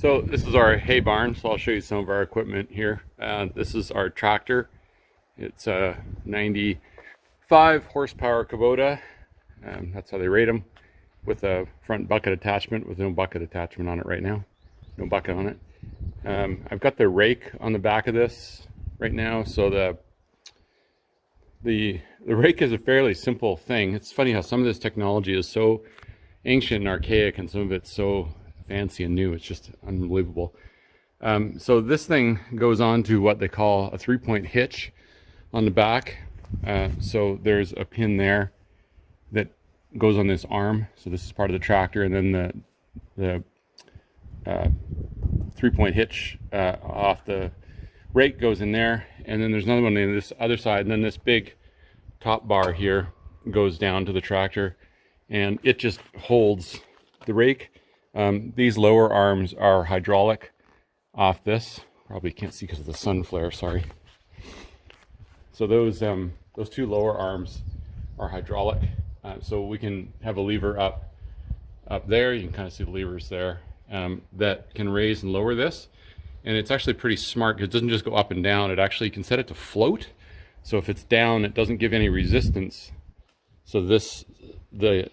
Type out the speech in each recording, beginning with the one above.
So this is our hay barn, so I'll show you some of our equipment here. This is our tractor. It's a 95 horsepower Kubota. That's how they rate them, with a front bucket attachment, with no bucket attachment on it right now. No bucket on it. I've got the rake on the back of this right now, so the rake is a fairly simple thing. It's funny how some of this technology is so ancient and archaic, and some of it's so fancy and new. It's just unbelievable. So this thing goes on to what they call a 3-point hitch on the back. So there's a pin there that goes on this arm. So this is part of the tractor, and then the 3-point hitch off the rake goes in there, and then there's another one on this other side, and then this big top bar here goes down to the tractor, and it just holds the rake. These lower arms are hydraulic off this. Probably can't see because of the sun flare, sorry. So those two lower arms are hydraulic. So we can have a lever up there. You can kind of see the levers there that can raise and lower this. And it's actually pretty smart because it doesn't just go up and down. It actually, you can set it to float. So if it's down, it doesn't give any resistance. So the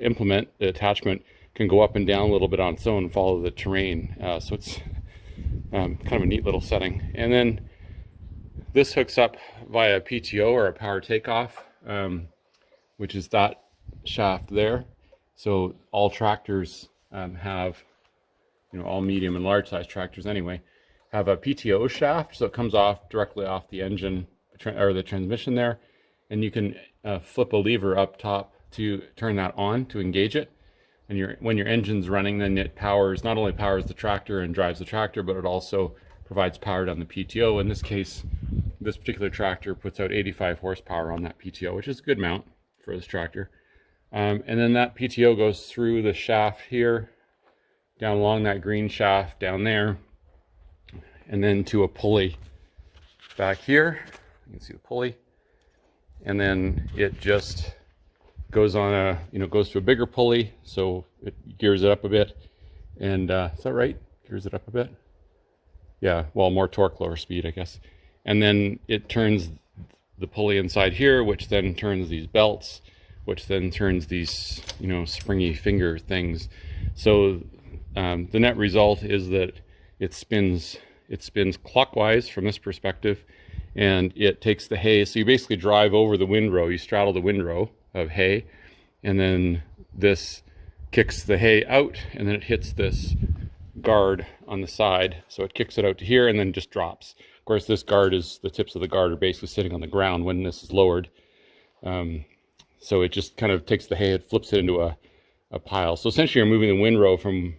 implement, the attachment, can go up and down a little bit on its own and follow the terrain. So it's kind of a neat little setting. And then this hooks up via PTO, or a power takeoff, which is that shaft there. So all tractors have, all medium and large size tractors anyway, have a PTO shaft. So it comes off directly off the engine or the transmission there. And you can flip a lever up top to turn that on to engage it. And when your engine's running, then it not only powers the tractor and drives the tractor, but it also provides power down the PTO. In this case, this particular tractor puts out 85 horsepower on that PTO, which is a good amount for this tractor. And then that PTO goes through the shaft here, down along that green shaft down there, and then to a pulley back here. You can see the pulley. And then it just goes on goes to a bigger pulley, so it gears it up a bit. And is that right? Gears it up a bit? Yeah, well, more torque, lower speed, I guess. And then it turns the pulley inside here, which then turns these belts, which then turns these, springy finger things. So the net result is that it spins clockwise from this perspective, and it takes the hay. So you basically drive over the windrow, you straddle the windrow of hay, and then this kicks the hay out, and then it hits this guard on the side. So it kicks it out to here and then just drops. Of course, the tips of the guard are basically sitting on the ground when this is lowered. So it just kind of takes the hay, it flips it into a pile. So essentially you're moving the windrow from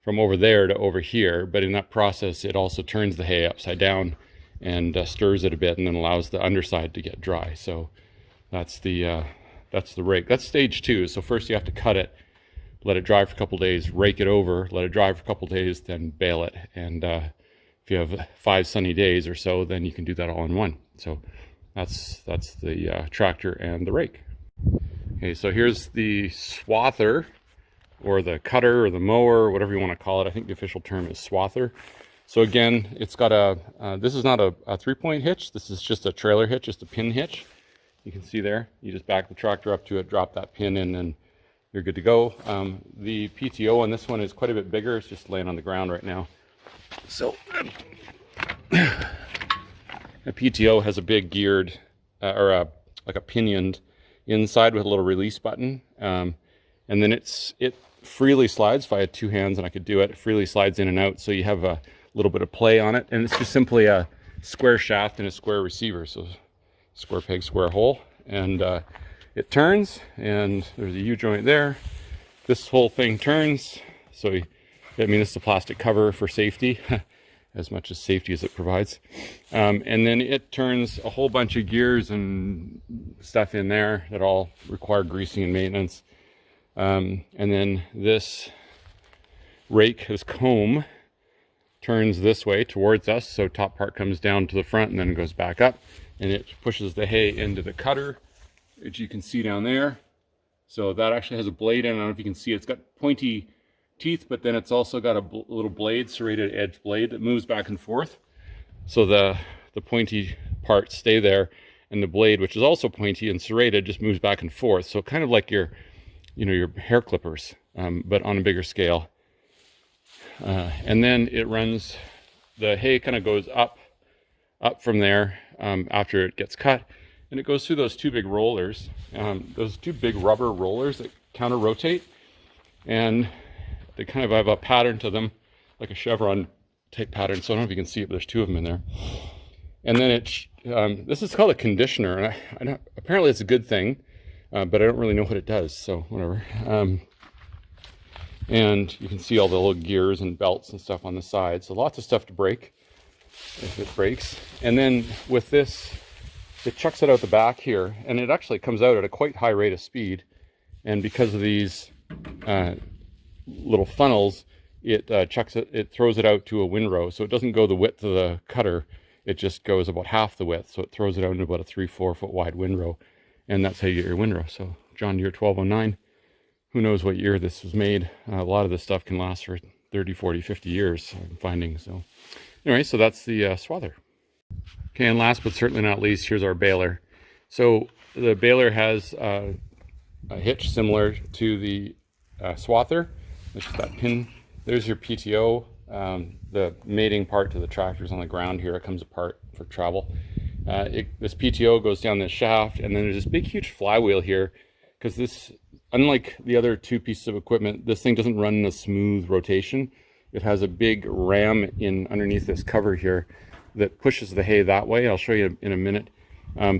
over there to over here, but in that process it also turns the hay upside down and stirs it a bit, and then allows the underside to get dry. So that's the rake. That's stage 2. So first you have to cut it, let it dry for a couple days, rake it over, let it dry for a couple days, then bale it. And if you have 5 sunny days or so, then you can do that all in one. So that's the tractor and the rake. Okay, so here's the swather, or the cutter, or the mower, whatever you want to call it. I think the official term is swather. So again, it's got this is not a 3-point hitch. This is just a trailer hitch, just a pin hitch. You can see there, you just back the tractor up to it, drop that pin in, and you're good to go. The PTO on this one is quite a bit bigger. It's just laying on the ground right now. So a PTO has a big geared, like a pinioned inside with a little release button. And then it freely slides. If I had 2 hands and I could do it, it freely slides in and out. So you have a little bit of play on it. And it's just simply a square shaft and a square receiver. So square peg, square hole. And it turns, and there's a U-joint there. This whole thing turns. So, this is a plastic cover for safety, as much as safety as it provides. And then it turns a whole bunch of gears and stuff in there that all require greasing and maintenance. And then this rake, this comb, turns this way towards us. So top part comes down to the front and then goes back up, and it pushes the hay into the cutter, which you can see down there. So that actually has a blade in. I don't know if you can see it. It's got pointy teeth, but then it's also got a little blade, serrated edge blade that moves back and forth. So the pointy parts stay there, and the blade, which is also pointy and serrated, just moves back and forth. So kind of like your hair clippers, but on a bigger scale. And then it runs, the hay kind of goes up from there after it gets cut, and it goes through those two big rollers, those two big rubber rollers that counter rotate, and they kind of have a pattern to them, like a chevron type pattern. So I don't know if you can see it, but there's two of them in there. And then this is called a conditioner, and I don't, apparently it's a good thing, but I don't really know what it does, so whatever. And you can see all the little gears and belts and stuff on the side, so lots of stuff to break if it breaks. And then with this, it chucks it out the back here, and it actually comes out at a quite high rate of speed. And because of these little funnels, it throws it out to a windrow, so it doesn't go the width of the cutter. It just goes about half the width, so it throws it out into about a 3-4 foot wide windrow, and that's how you get your windrow. So John Deere 1209, who knows what year this was made. A lot of this stuff can last for 30, 40, 50 years, I'm finding. So anyway, so that's the swather. Okay, and last but certainly not least, here's our baler. So the baler has a hitch similar to the swather, which is that pin. There's your PTO. The mating part to the tractor is on the ground here. It comes apart for travel. This PTO goes down this shaft, and then there's this big huge flywheel here, because this, unlike the other two pieces of equipment, this thing doesn't run in a smooth rotation. It has a big ram underneath this cover here that pushes the hay that way. I'll show you in a minute.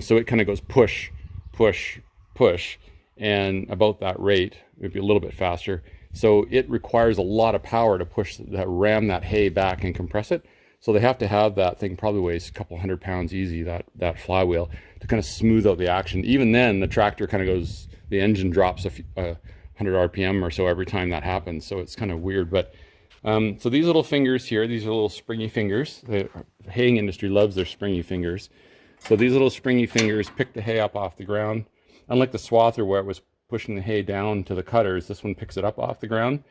So it kind of goes push, push, push, and about that rate, maybe a little bit faster. So it requires a lot of power to ram that hay back and compress it. So they have to have that thing, probably weighs a couple 100 pounds easy, that flywheel, to kind of smooth out the action. Even then, the tractor kind of goes, the engine drops 100 RPM or so every time that happens. So it's kind of weird. But so these little fingers here, these are little springy fingers. The haying industry loves their springy fingers. So these little springy fingers pick the hay up off the ground. Unlike the swather where it was pushing the hay down to the cutters, this one picks it up off the ground,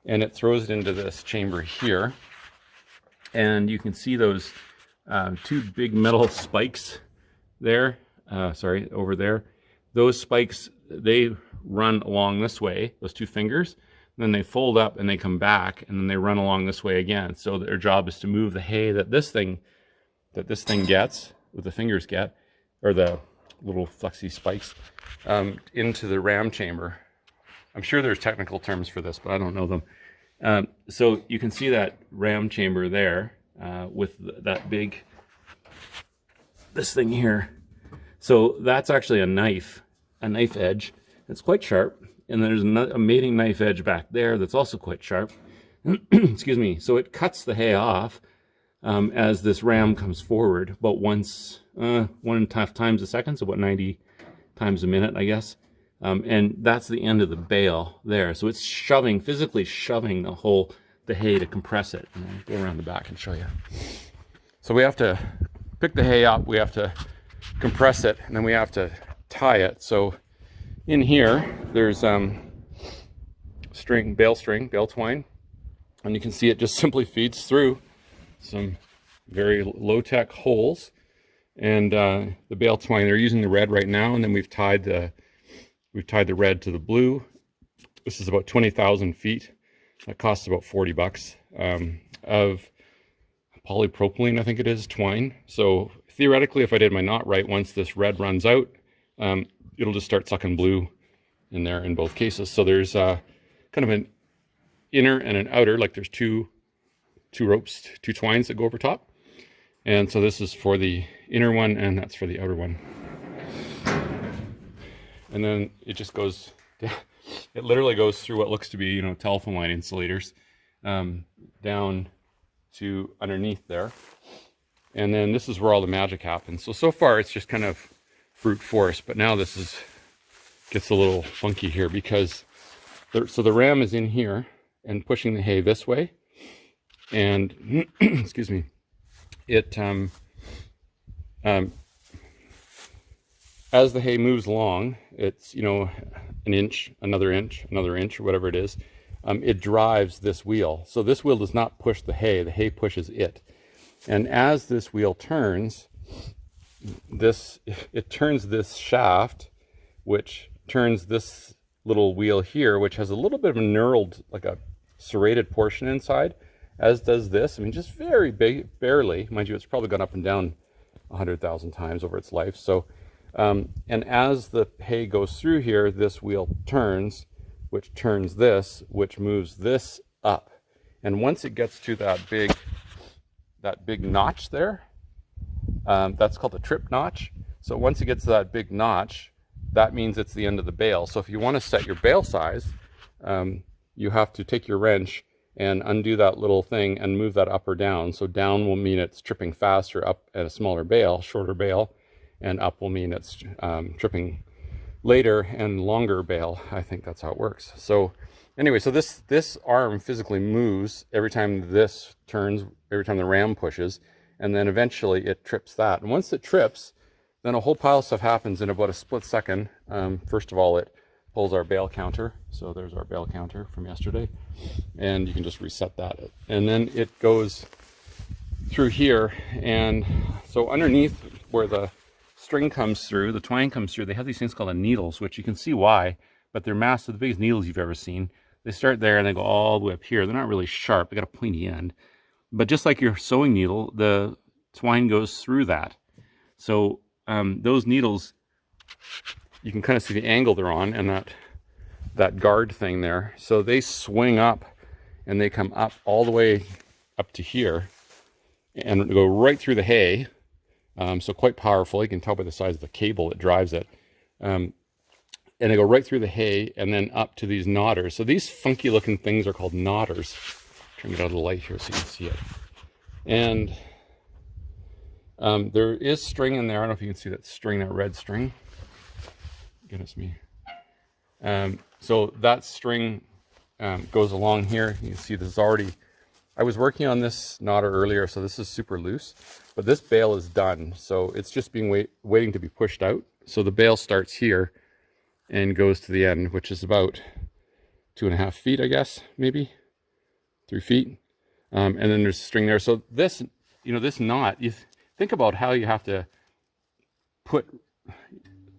and it throws it into this chamber here. And you can see those two big metal spikes there, over there. Those spikes, they run along this way, those two fingers, and then they fold up and they come back, and then they run along this way again. So their job is to move the hay that this thing gets, what the fingers get, or the little flexy spikes, into the ram chamber. I'm sure there's technical terms for this, but I don't know them. So you can see that ram chamber there with that big, this thing here. So that's actually a knife edge. It's quite sharp. And there's a mating knife edge back there that's also quite sharp. Excuse me. So it cuts the hay off as this ram comes forward about 1.5 times a second, so about 90 times a minute, I guess. And that's the end of the bale there. So it's physically shoving the hay to compress it. And I'll go around the back and show you. So we have to pick the hay up, we have to compress it, and then we have to tie it. So in here, there's bale twine, and you can see it just simply feeds through some very low-tech holes. And the bale twine, they're using the red right now, and then we've tied the red to the blue. This is about 20,000 feet. That costs about $40 of polypropylene, I think it is, twine. So theoretically, if I did my knot right, once this red runs out, it'll just start sucking blue in there in both cases. So there's kind of an inner and an outer, like there's two ropes, two twines that go over top. And so this is for the inner one, and that's for the outer one. And then it just goes, it literally goes through what looks to be, telephone line insulators, down to underneath there. And then this is where all the magic happens. So far it's just kind of brute force, but now gets a little funky here, because the ram is in here and pushing the hay this way. And excuse me, it as the hay moves along, it's an inch, another inch, or whatever it is. it drives this wheel. So this wheel does not push the hay pushes it. And as this wheel turns, it turns this shaft, which turns this little wheel here, which has a little bit of a knurled, like a serrated portion inside, as does this. I mean, just very big, barely. Mind you, it's probably gone up and down 100,000 times over its life. So, and as the hay goes through here, this wheel turns, which turns this, which moves this up. And once it gets to that big notch there, that's called a trip notch. So once it gets to that big notch, that means it's the end of the bale. So if you want to set your bale size, you have to take your wrench and undo that little thing and move that up or down. So down will mean it's tripping faster up at a smaller bale, shorter bale, and up will mean it's tripping later and longer bale. I think that's how it works. So anyway, so this arm physically moves every time this turns, every time the ram pushes, and then eventually it trips that. And once it trips, then a whole pile of stuff happens in about a split second. First of all, it pulls our bale counter. So there's our bale counter from yesterday. And you can just reset that. And then it goes through here. And so underneath where the string comes through, the twine comes through, they have these things called needles, which you can see why, but they're massive, the biggest needles you've ever seen. They start there and they go all the way up here. They're not really sharp. They got a pointy end. But just like your sewing needle, the twine goes through that. So those needles, you can kind of see the angle they're on and that guard thing there. So they swing up and they come up all the way up to here and go right through the hay. So quite powerful. You can tell by the size of the cable that drives it. And they go right through the hay and then up to these knotters. So these funky looking things are called knotters. Try and get out of the light here so you can see it. And there is string in there. I don't know if you can see that string, that red string. Goodness me. So that string goes along here. You can see this is already, I was working on this knotter earlier, so this is super loose, but this bale is done. So it's just being waiting to be pushed out. So the bale starts here and goes to the end, which is about 2.5 feet, I guess, maybe 3 feet. And then there's string there. So this, this knot, you think about how you have to put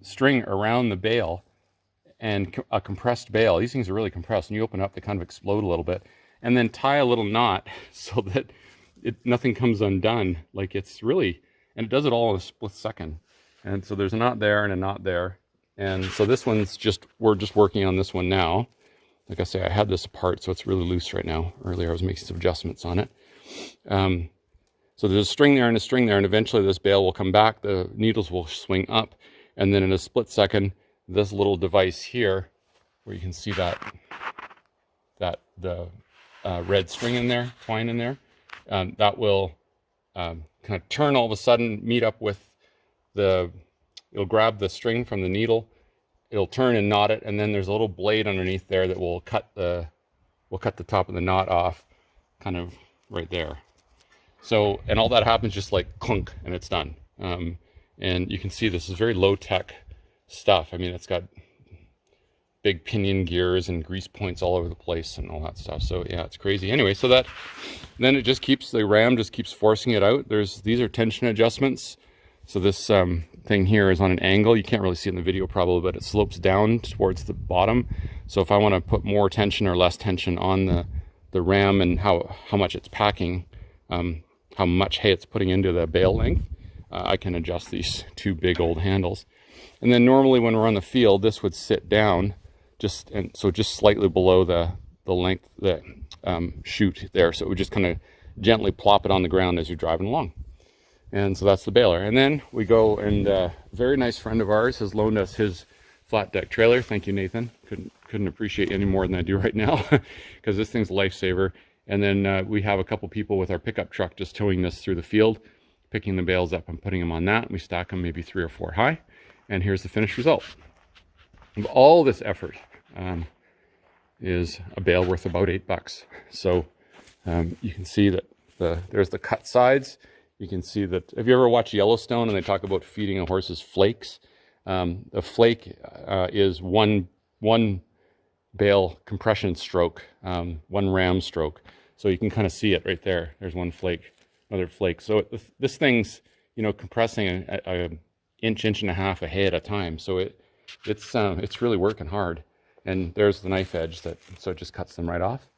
string around the bale and a compressed bale. These things are really compressed, and you open up, they kind of explode a little bit, and then tie a little knot so that nothing comes undone. Like it's really, and it does it all in a split second. And so there's a knot there and a knot there. And so this one's we're just working on this one now. Like I say, I had this apart, so it's really loose right now. Earlier I was making some adjustments on it. So there's a string there and a string there, and eventually this bale will come back, the needles will swing up, and then in a split second, this little device here, where you can see the red string in there, twine in there, that will kind of turn all of a sudden, meet up with it'll grab the string from the needle, it'll turn and knot it, and then there's a little blade underneath there that will cut the top of the knot off, kind of right there. So, and all that happens just like clunk, and it's done. And you can see this is very low-tech stuff. I mean, it's got big pinion gears and grease points all over the place and all that stuff. So yeah, it's crazy. Anyway, so then it just keeps, the ram just keeps forcing it out. These are tension adjustments. So this thing here is on an angle. You can't really see it in the video probably, but it slopes down towards the bottom. So if I want to put more tension or less tension on the ram and how much it's packing, how much hay it's putting into the bale length, I can adjust these two big old handles. And then normally when we're on the field, this would sit down just slightly below the length, the chute there. So it would just kind of gently plop it on the ground as you're driving along. And so that's the baler. And then we go, and a very nice friend of ours has loaned us his flat deck trailer. Thank you, Nathan. Couldn't appreciate any more than I do right now, because this thing's a lifesaver. And then we have a couple people with our pickup truck just towing this through the field, picking the bales up and putting them on that. We stack them maybe 3 or 4 high. And here's the finished result. Of all this effort is a bale worth about $8. So you can see that there's the cut sides. You can see that, have you ever watched Yellowstone and they talk about feeding a horse's flakes? The flake is one bale compression stroke, one ram stroke. So you can kind of see it right there. There's one flake, another flake. So this thing's, you know, compressing a inch and a half a hay at a time. So it's really working hard. And there's the knife edge so it just cuts them right off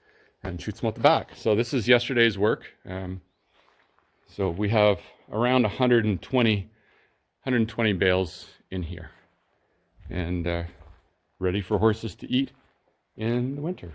and shoots them out the back. So this is yesterday's work. So we have around 120 bales in here, and ready for horses to eat in the winter.